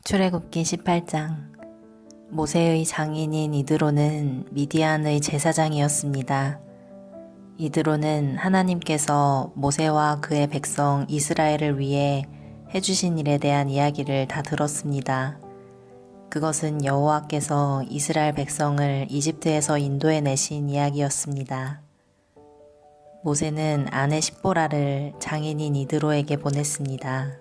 출애굽기 18장. 모세의 장인인 이드로는 미디안의 제사장이었습니다. 이드로는 하나님께서 모세와 그의 백성 이스라엘을 위해 해주신 일에 대한 이야기를 다 들었습니다. 그것은 여호와께서 이스라엘 백성을 이집트에서 인도해 내신 이야기였습니다. 모세는 아내 십보라를 장인인 이드로에게 보냈습니다.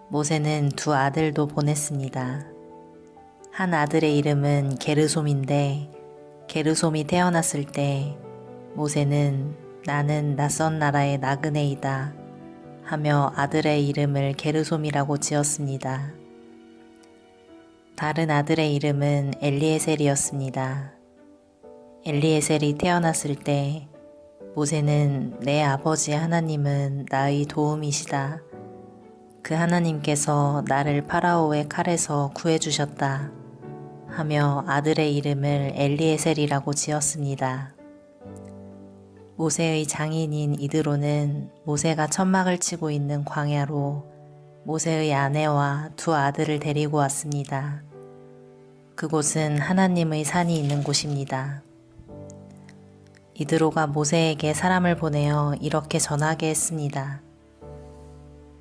모세는 두 아들도 보냈습니다. 한 아들의 이름은 게르솜인데 게르솜이 태어났을 때 모세는 나는 낯선 나라의 나그네이다 하며 아들의 이름을 게르솜이라고 지었습니다. 다른 아들의 이름은 엘리에셀이었습니다. 엘리에셀이 태어났을 때 모세는 내 아버지 하나님은 나의 도움이시다. 그 하나님께서 나를 파라오의 칼에서 구해주셨다 하며 아들의 이름을 엘리에셀이라고 지었습니다. 모세의 장인인 이드로는 모세가 천막을 치고 있는 광야로 모세의 아내와 두 아들을 데리고 왔습니다. 그곳은 하나님의 산이 있는 곳입니다. 이드로가 모세에게 사람을 보내어 이렇게 전하게 했습니다.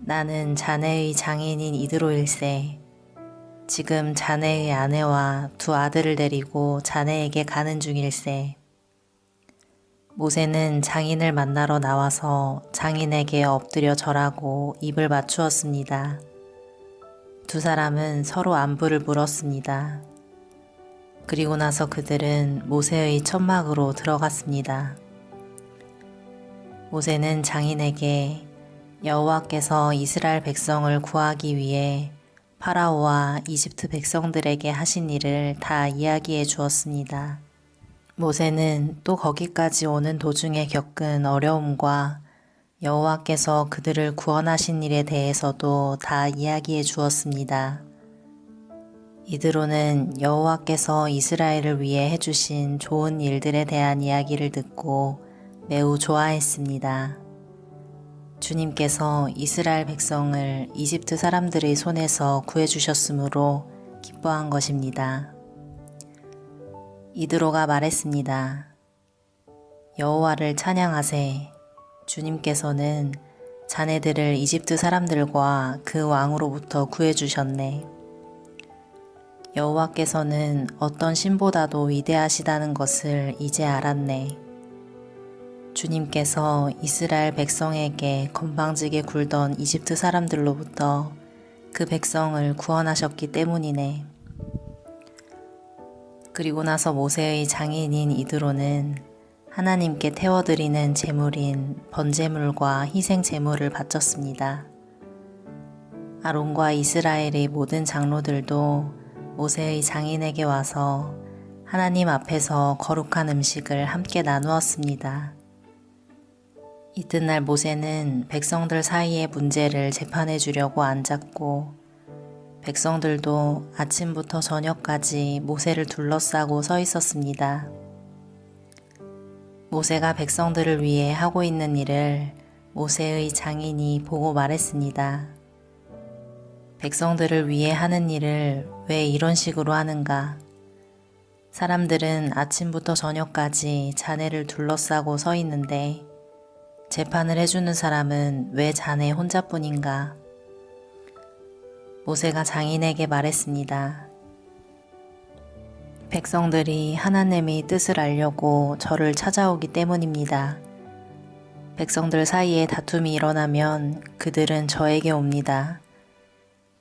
나는 자네의 장인인 이드로일세. 지금 자네의 아내와 두 아들을 데리고 자네에게 가는 중일세. 모세는 장인을 만나러 나와서 장인에게 엎드려 절하고 입을 맞추었습니다. 두 사람은 서로 안부를 물었습니다. 그리고 나서 그들은 모세의 천막으로 들어갔습니다. 모세는 장인에게 여호와께서 이스라엘 백성을 구하기 위해 파라오와 이집트 백성들에게 하신 일을 다 이야기해 주었습니다. 모세는 또 거기까지 오는 도중에 겪은 어려움과 여호와께서 그들을 구원하신 일에 대해서도 다 이야기해 주었습니다. 이드로는 여호와께서 이스라엘을 위해 해주신 좋은 일들에 대한 이야기를 듣고 매우 좋아했습니다. 주님께서 이스라엘 백성을 이집트 사람들의 손에서 구해주셨으므로 기뻐한 것입니다. 이드로가 말했습니다. 여호와를 찬양하세. 주님께서는 자네들을 이집트 사람들과 그 왕으로부터 구해주셨네. 여호와께서는 어떤 신보다도 위대하시다는 것을 이제 알았네. 주님께서 이스라엘 백성에게 건방지게 굴던 이집트 사람들로부터 그 백성을 구원하셨기 때문이네. 그리고 나서 모세의 장인인 이드로는 하나님께 태워드리는 제물인 번제물과 희생 제물을 바쳤습니다. 아론과 이스라엘의 모든 장로들도 모세의 장인에게 와서 하나님 앞에서 거룩한 음식을 함께 나누었습니다. 이튿날 모세는 백성들 사이의 문제를 재판해 주려고 앉았고 백성들도 아침부터 저녁까지 모세를 둘러싸고 서 있었습니다. 모세가 백성들을 위해 하고 있는 일을 모세의 장인이 보고 말했습니다. 백성들을 위해 하는 일을 왜 이런 식으로 하는가? 사람들은 아침부터 저녁까지 자네를 둘러싸고 서 있는데 재판을 해주는 사람은 왜 자네 혼자뿐인가? 모세가 장인에게 말했습니다. 백성들이 하나님의 뜻을 알려고 저를 찾아오기 때문입니다. 백성들 사이에 다툼이 일어나면 그들은 저에게 옵니다.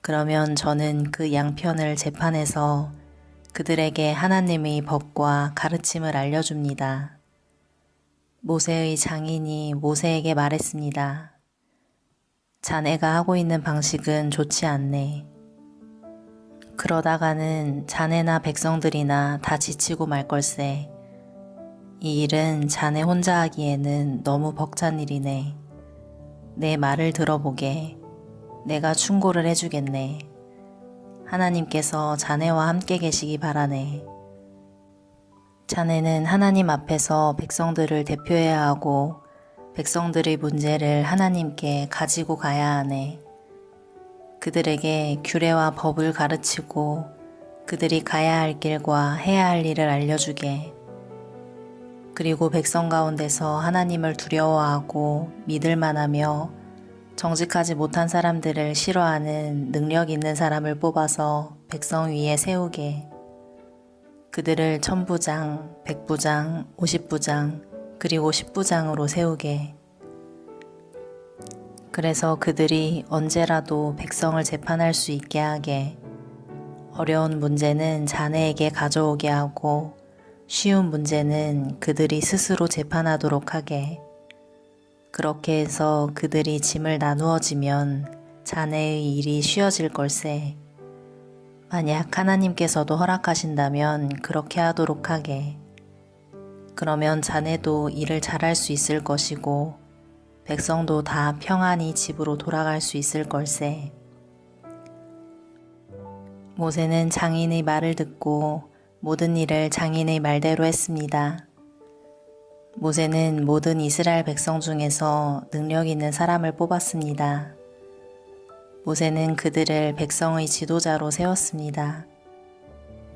그러면 저는 그 양편을 재판해서 그들에게 하나님의 법과 가르침을 알려줍니다. 모세의 장인이 모세에게 말했습니다. 자네가 하고 있는 방식은 좋지 않네. 그러다가는 자네나 백성들이나 다 지치고 말 걸세. 이 일은 자네 혼자 하기에는 너무 벅찬 일이네. 내 말을 들어보게. 내가 충고를 해주겠네. 하나님께서 자네와 함께 계시기 바라네. 자네는 하나님 앞에서 백성들을 대표해야 하고 백성들의 문제를 하나님께 가지고 가야 하네. 그들에게 규례와 법을 가르치고 그들이 가야 할 길과 해야 할 일을 알려주게. 그리고 백성 가운데서 하나님을 두려워하고 믿을만하며 정직하지 못한 사람들을 싫어하는 능력 있는 사람을 뽑아서 백성 위에 세우게. 그들을 천부장, 백부장, 오십부장, 그리고 십부장으로 세우게. 그래서 그들이 언제라도 백성을 재판할 수 있게 하게. 어려운 문제는 자네에게 가져오게 하고 쉬운 문제는 그들이 스스로 재판하도록 하게. 그렇게 해서 그들이 짐을 나누어지면 자네의 일이 쉬워질 걸세. 만약 하나님께서도 허락하신다면 그렇게 하도록 하게. 그러면 자네도 일을 잘할 수 있을 것이고 백성도 다 평안히 집으로 돌아갈 수 있을 걸세. 모세는 장인의 말을 듣고 모든 일을 장인의 말대로 했습니다. 모세는 모든 이스라엘 백성 중에서 능력 있는 사람을 뽑았습니다. 모세는 그들을 백성의 지도자로 세웠습니다.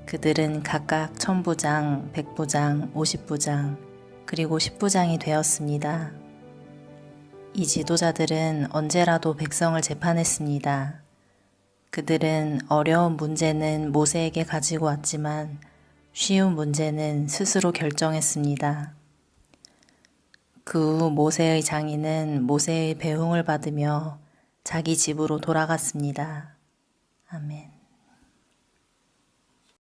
그들은 각각 천부장, 백부장, 오십부장, 그리고 십부장이 되었습니다. 이 지도자들은 언제라도 백성을 재판했습니다. 그들은 어려운 문제는 모세에게 가지고 왔지만 쉬운 문제는 스스로 결정했습니다. 그 후 모세의 장인은 모세의 배웅을 받으며 자기 집으로 돌아갔습니다. 아멘.